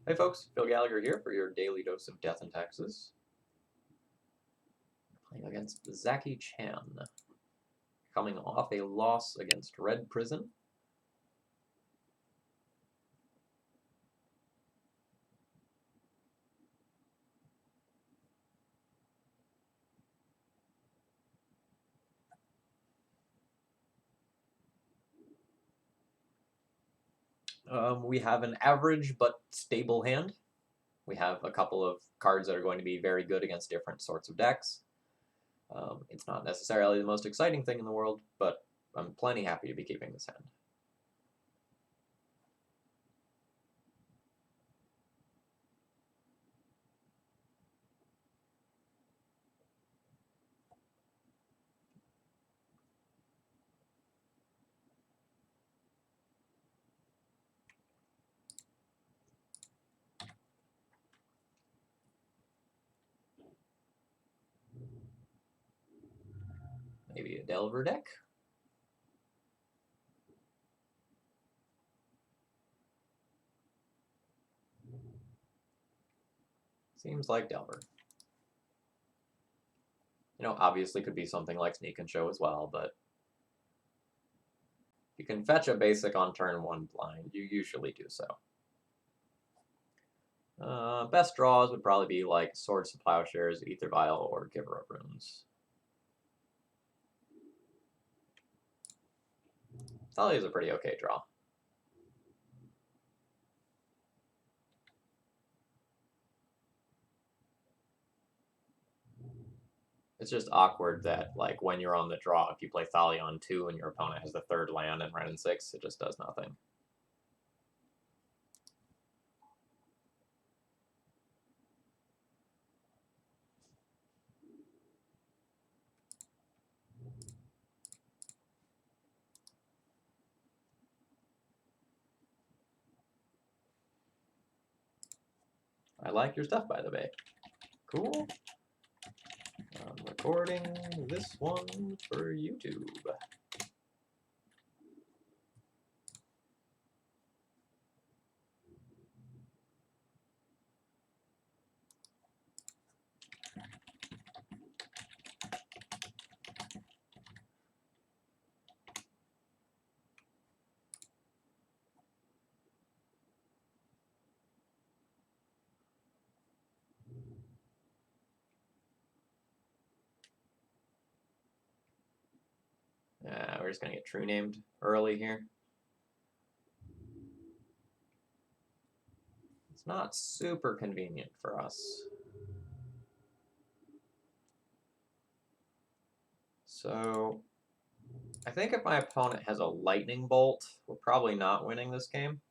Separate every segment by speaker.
Speaker 1: Hey folks, Phil Gallagher here for your daily dose of death and taxes. Playing against Zaki Chan, coming off a loss against Red Prison. We have an average but stable hand. We have a couple of cards that are going to be very good against different sorts of decks. It's not necessarily the most exciting thing in the world, but I'm plenty happy to be keeping this hand. Maybe a Delver deck? Seems like Delver. Obviously could be something like Sneak and Show as well, but if you can fetch a basic on turn 1 blind, you usually do so. Best draws would probably be like Swords to Plowshares, Ether Vial, or Giver of Runes. Thalia is a pretty okay draw. It's just awkward that, like, when you're on the draw, if you play Thalia on 2 and your opponent has the 3rd land and Ren 6, it just does nothing. I like your stuff, by the way. Cool. I'm recording this one for YouTube. We're just going to get true named early here. It's not super convenient for us. So I think if my opponent has a lightning bolt, we're probably not winning this game.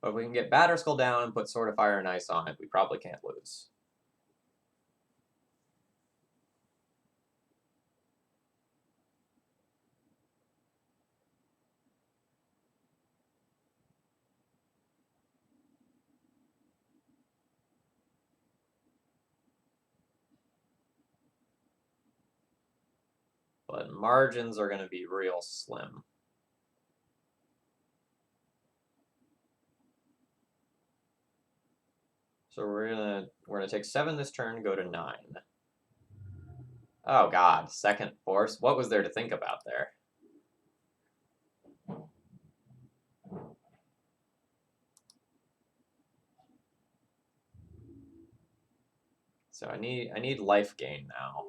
Speaker 1: But if we can get Batterskull down and put Sword of Fire and Ice on it, we probably can't lose. But margins are going to be real slim. So we're gonna take 7 this turn, go to 9. Oh god, second force. What was there to think about there? So I need life gain now,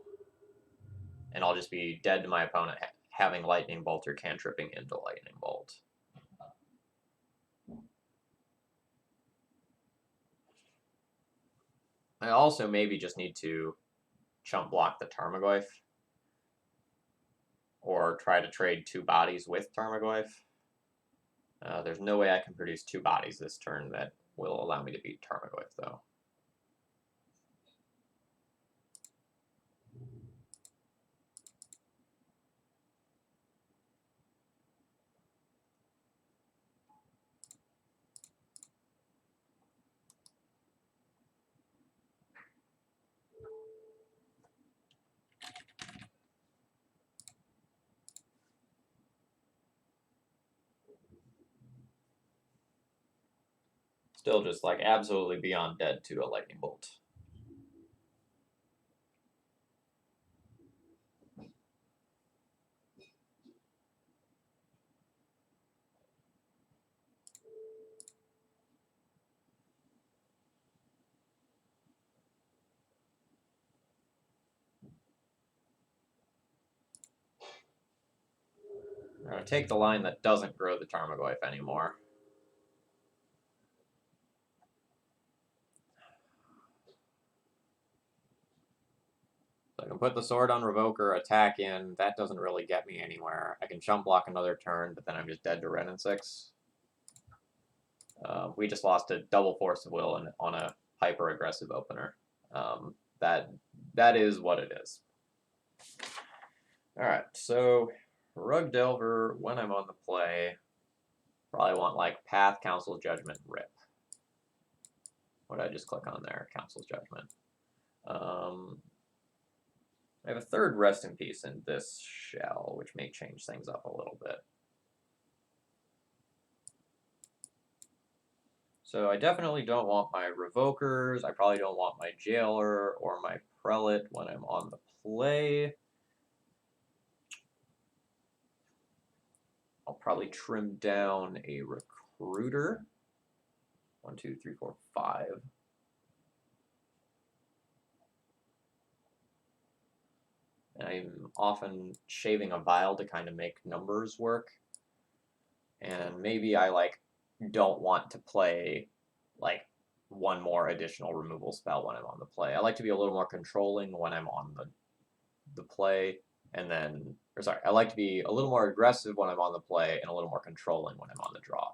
Speaker 1: and I'll just be dead to my opponent having lightning bolt or cantripping into lightning bolt. I also maybe just need to chump block the Tarmogoyf, or try to trade 2 bodies with Tarmogoyf. There's no way I can produce 2 bodies this turn that will allow me to beat Tarmogoyf, though. Still just like absolutely beyond dead to a lightning bolt. I'm going to take the line that doesn't grow the Tarmogoyf anymore. So I can put the sword on Revoker, attack in. That doesn't really get me anywhere. I can chump block another turn, but then I'm just dead to Ren and 6. We just lost a double Force of Will on a hyper-aggressive opener. That is what it is. Alright, so RUG Delver, when I'm on the play, probably want like Path, Council's Judgment, Rip. What did I just click on there? Council's Judgment. I have a third Rest in Peace in this shell, which may change things up a little bit. So I definitely don't want my Revokers. I probably don't want my Jailer or my Prelate when I'm on the play. I'll probably trim down a Recruiter. 1, 2, 3, 4, 5. I'm often shaving a vial to kind of make numbers work. And maybe I like don't want to play like one more additional removal spell when I'm on the play. I like to be a little more controlling when I'm on the play, and then, or sorry, I like to be a little more aggressive when I'm on the play and a little more controlling when I'm on the draw.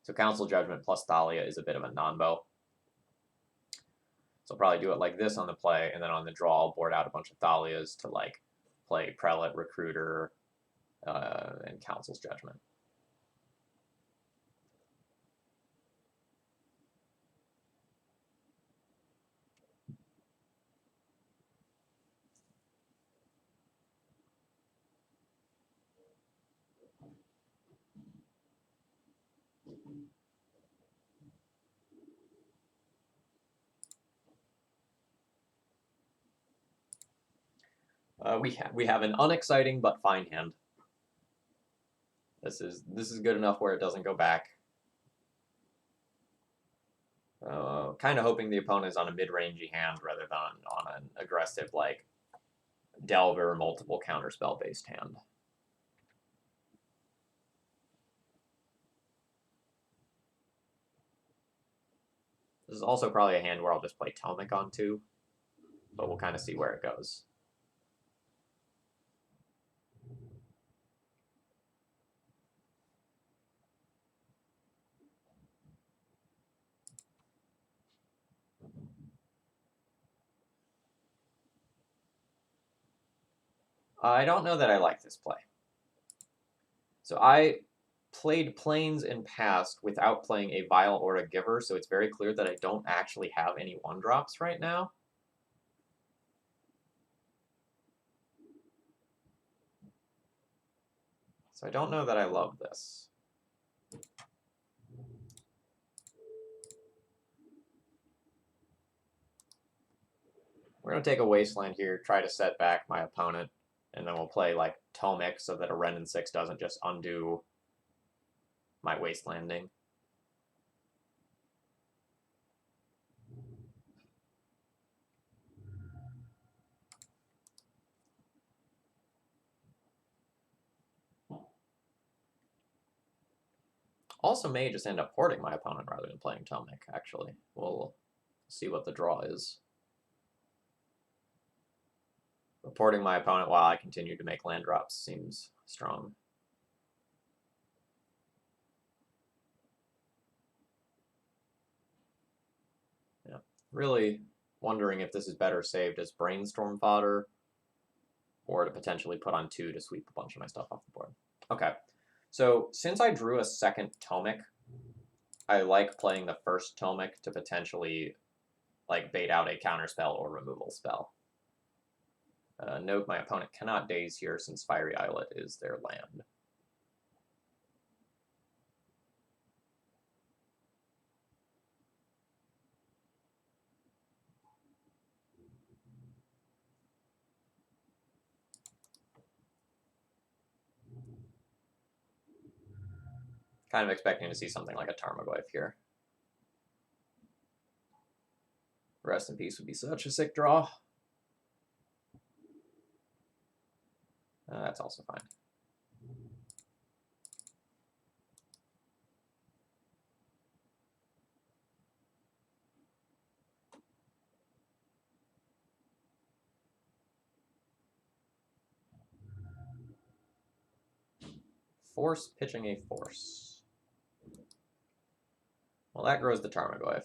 Speaker 1: So Council Judgment plus Thalia is a bit of a non-bow. So I'll probably do it like this on the play, and then on the draw I'll board out a bunch of Thalias to like play Prelate, Recruiter, and Council's Judgment. We have an unexciting but fine hand. This is good enough where it doesn't go back. Kind of hoping the opponent is on a mid-rangey hand rather than on an aggressive like Delver multiple counterspell based hand. This is also probably a hand where I'll just play Tomic on 2, but we'll kind of see where it goes. I don't know that I like this play. So I played Plains in past without playing a Vial or a Giver, so it's very clear that I don't actually have any 1-drops right now. So I don't know that I love this. We're going to take a Wasteland here, try to set back my opponent, and then we'll play like Tomic so that a Ren and 6 doesn't just undo my Wastelanding. Also may just end up porting my opponent rather than playing Tomic, actually. We'll see what the draw is. Reporting my opponent while I continue to make land drops seems strong. Yeah, really wondering if this is better saved as brainstorm fodder or to potentially put on 2 to sweep a bunch of my stuff off the board. Okay, so since I drew a second Tomic, I like playing the first Tomic to potentially like bait out a counterspell or removal spell. Note my opponent cannot daze here since Fiery Islet is their land. Kind of expecting to see something like a Tarmogoyf here. Rest in Peace would be such a sick draw. That's also fine. Force pitching a force. Well, that grows the Tarmogoyf.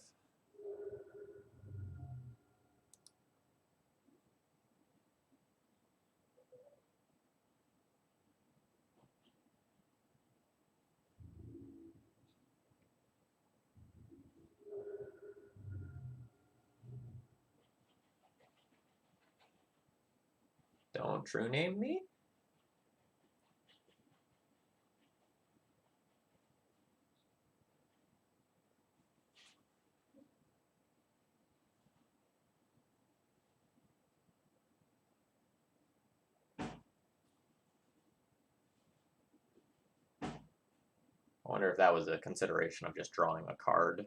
Speaker 1: Don't true name me? I wonder if that was a consideration of just drawing a card.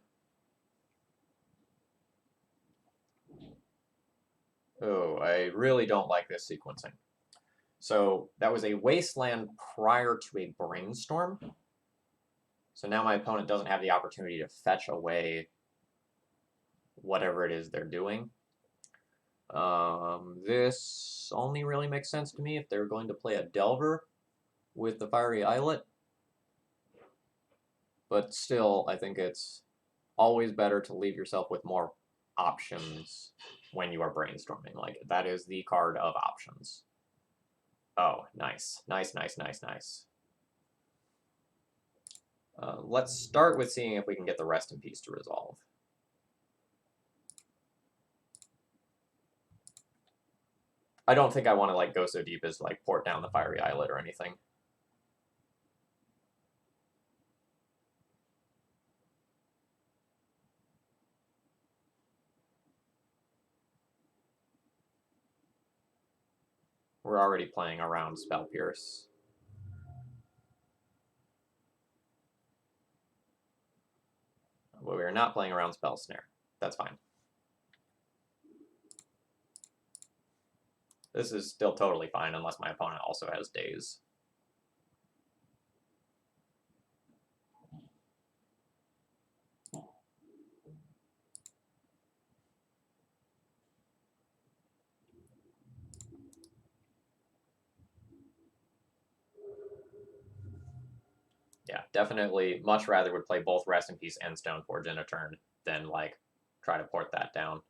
Speaker 1: Oh, I really don't like this sequencing. So that was a wasteland prior to a brainstorm. So now my opponent doesn't have the opportunity to fetch away whatever it is they're doing. This only really makes sense to me if they're going to play a Delver with the Fiery Islet. But still, I think it's always better to leave yourself with more options when you are brainstorming. Like, that is the card of options. Oh, nice. Nice, nice, nice, nice. Let's start with seeing if we can get the Rest in Peace to resolve. I don't think I want to like go so deep as to like port down the Fiery Islet or anything. We're already playing around Spell Pierce. But we are not playing around Spell Snare. That's fine. This is still totally fine unless my opponent also has Daze. Yeah, definitely much rather would play both Rest in Peace and Stoneforge in a turn than, like, try to port that down.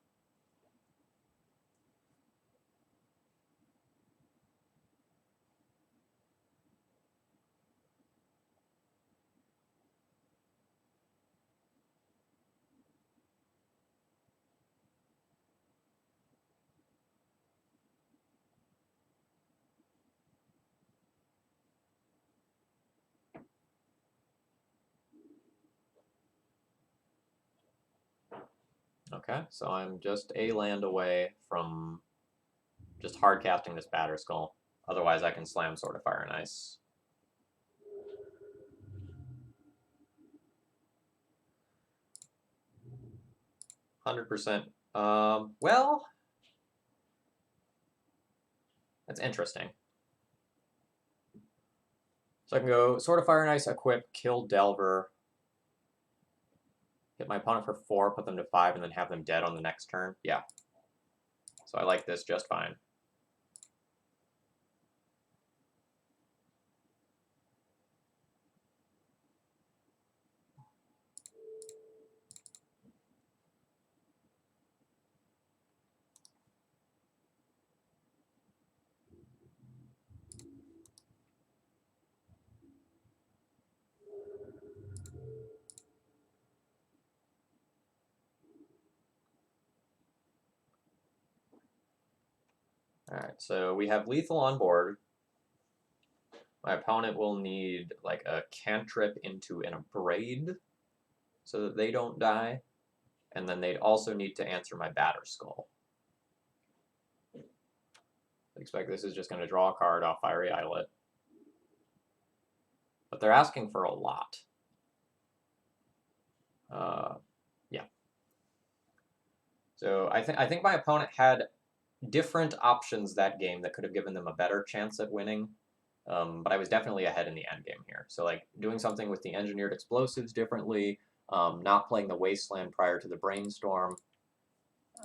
Speaker 1: Okay, so I'm just a land away from just hard casting this Batterskull. Otherwise, I can slam Sword of Fire and Ice. %. Well, that's interesting. So I can go Sword of Fire and Ice, equip, kill Delver, hit my opponent for 4, put them to 5, and then have them dead on the next turn. Yeah. So I like this just fine. Alright, so we have lethal on board. My opponent will need like a cantrip into an Abrade so that they don't die. And then they'd also need to answer my Batterskull. I expect this is just going to draw a card off Fiery Islet. But they're asking for a lot. So I think my opponent had different options that game that could have given them a better chance at winning. But I was definitely ahead in the end game here. So like doing something with the engineered explosives differently, not playing the wasteland prior to the brainstorm.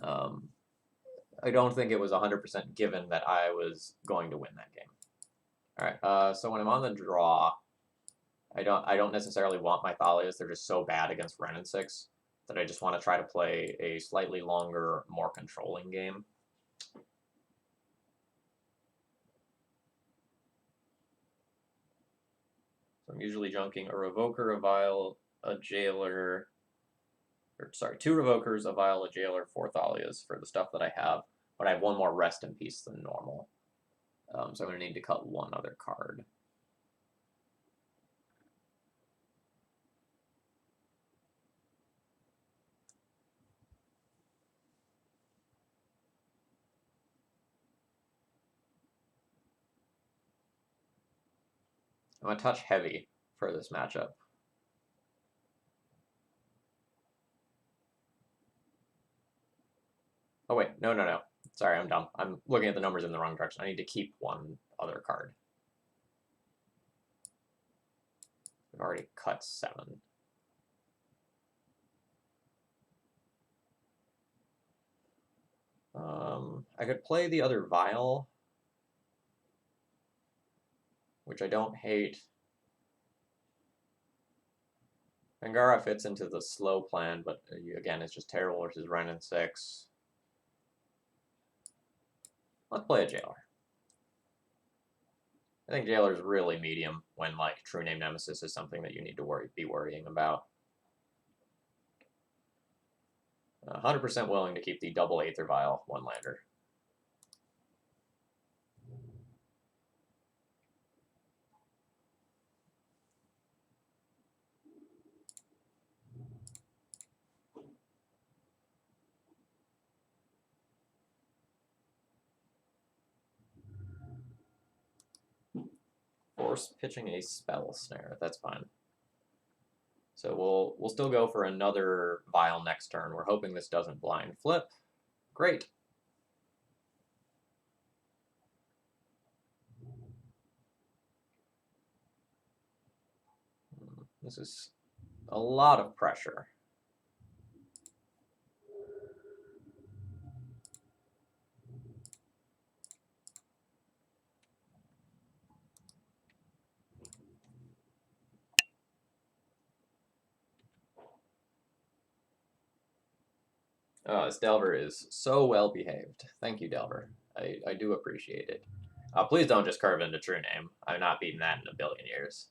Speaker 1: I don't think it was 100% given that I was going to win that game. All right. So when I'm on the draw, I don't necessarily want my Thalias. They're just so bad against Ren and 6 that I just want to try to play a slightly longer, more controlling game. So I'm usually junking a Revoker, a Vial, a Jailer, or sorry, 2 Revokers, a Vial, a Jailer, 4 Thalias for the stuff that I have, but I have 1 more Rest in Peace than normal. So I'm going to need to cut 1 other card. I'm going to touch heavy for this matchup. Oh wait, no. Sorry, I'm dumb. I'm looking at the numbers in the wrong direction. I need to keep 1 other card. I've already cut 7. I could play the other Vial, which I don't hate. Angara fits into the slow plan, but again, it's just terrible versus Ren and 6. Let's play a Jailer. I think Jailer's really medium when like True Name Nemesis is something that you need to be worrying about. 100% willing to keep the double Aether Vial 1-lander. Force pitching a Spell Snare. That's fine. So we'll still go for another Vial next turn. We're hoping this doesn't blind flip. Great. This is a lot of pressure. Oh, this Delver is so well behaved. Thank you, Delver. I do appreciate it. Please don't just curve into True Name. I'm not beating that in a billion years.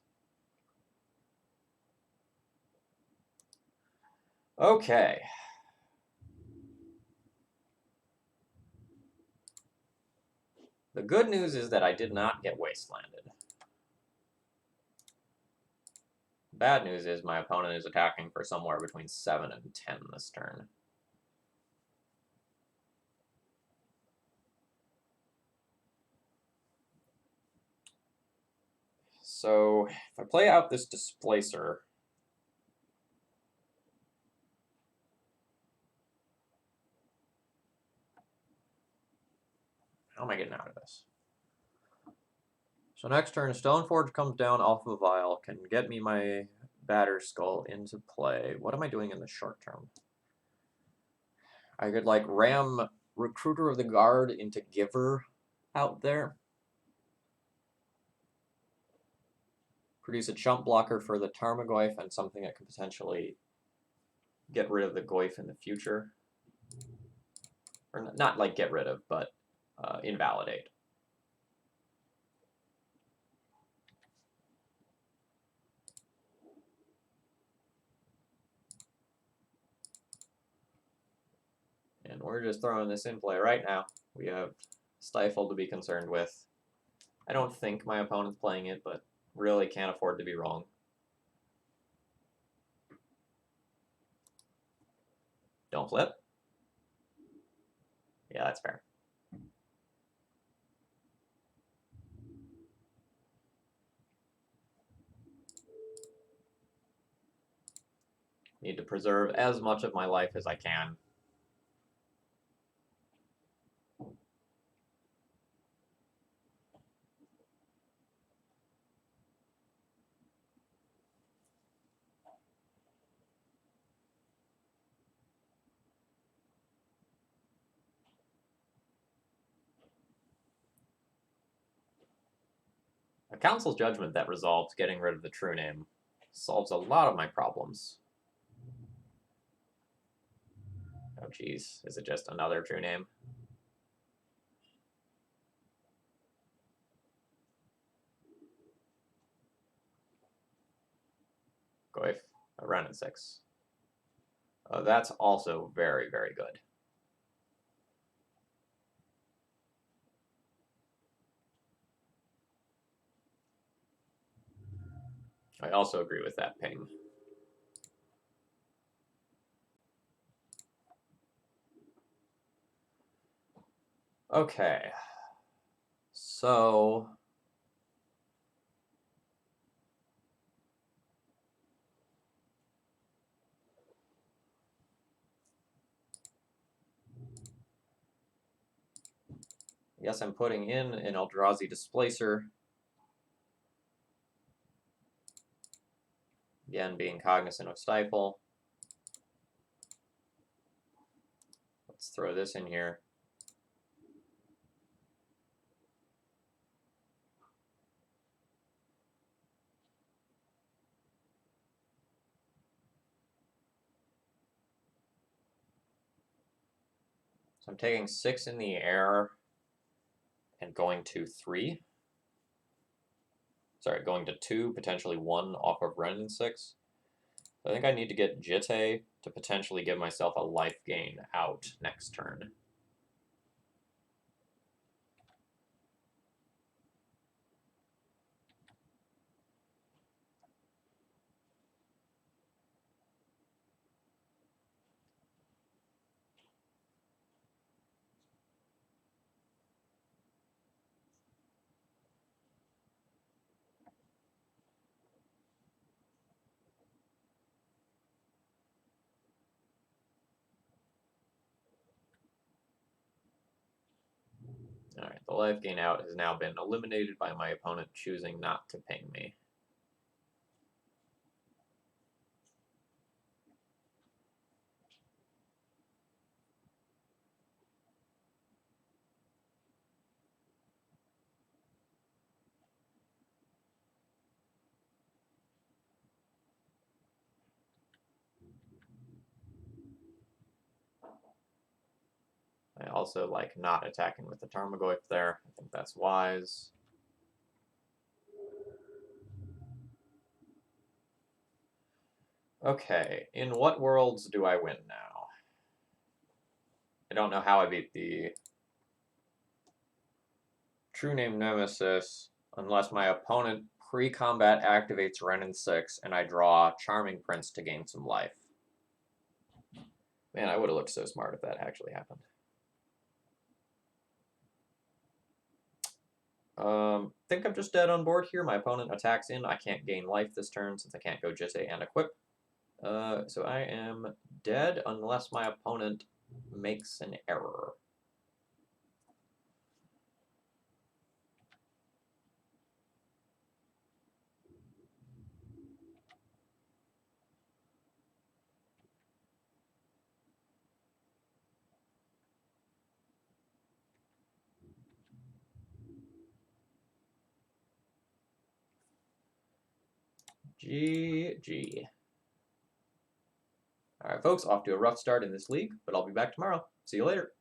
Speaker 1: Okay. The good news is that I did not get wastelanded. Bad news is my opponent is attacking for somewhere between 7 and 10 this turn. So if I play out this Displacer, how am I getting out of this? So next turn, Stoneforge comes down off of a Vial, can get me my Batterskull into play. What am I doing in the short term? I could like ram Recruiter of the Guard into Giver out there. Produce a chump blocker for the Tarmogoyf and something that could potentially get rid of the Goyf in the future. Or not like get rid of, but invalidate. And we're just throwing this in play right now. We have Stifle to be concerned with. I don't think my opponent's playing it, but really can't afford to be wrong. Don't flip. Yeah, that's fair. Need to preserve as much of my life as I can. Council's judgment that resolves getting rid of the true name solves a lot of my problems. Oh geez, is it just another true name? Goif, a Ren and 6. That's also very, very good. I also agree with that ping. Okay. So yes, I'm putting in an Eldrazi Displacer. Again, being cognizant of Stifle. Let's throw this in here. So I'm taking 6 in the air and going to 3. Sorry, going to 2, potentially 1 off of Ren and 6. I think I need to get Jitte to potentially give myself a life gain out next turn. Alright, the life gain out has now been eliminated by my opponent choosing not to ping me. I also like not attacking with the Tarmogoyf there. I think that's wise. Okay, in what worlds do I win now? I don't know how I beat the True Name Nemesis unless my opponent pre-combat activates Ren and 6 and I draw Charming Prince to gain some life. Man, I would have looked so smart if that actually happened. Think I'm just dead on board here. My opponent attacks in. I can't gain life this turn since I can't go Jitte and equip. So I am dead unless my opponent makes an error. GG. All right, folks, off to a rough start in this league, but I'll be back tomorrow. See you later.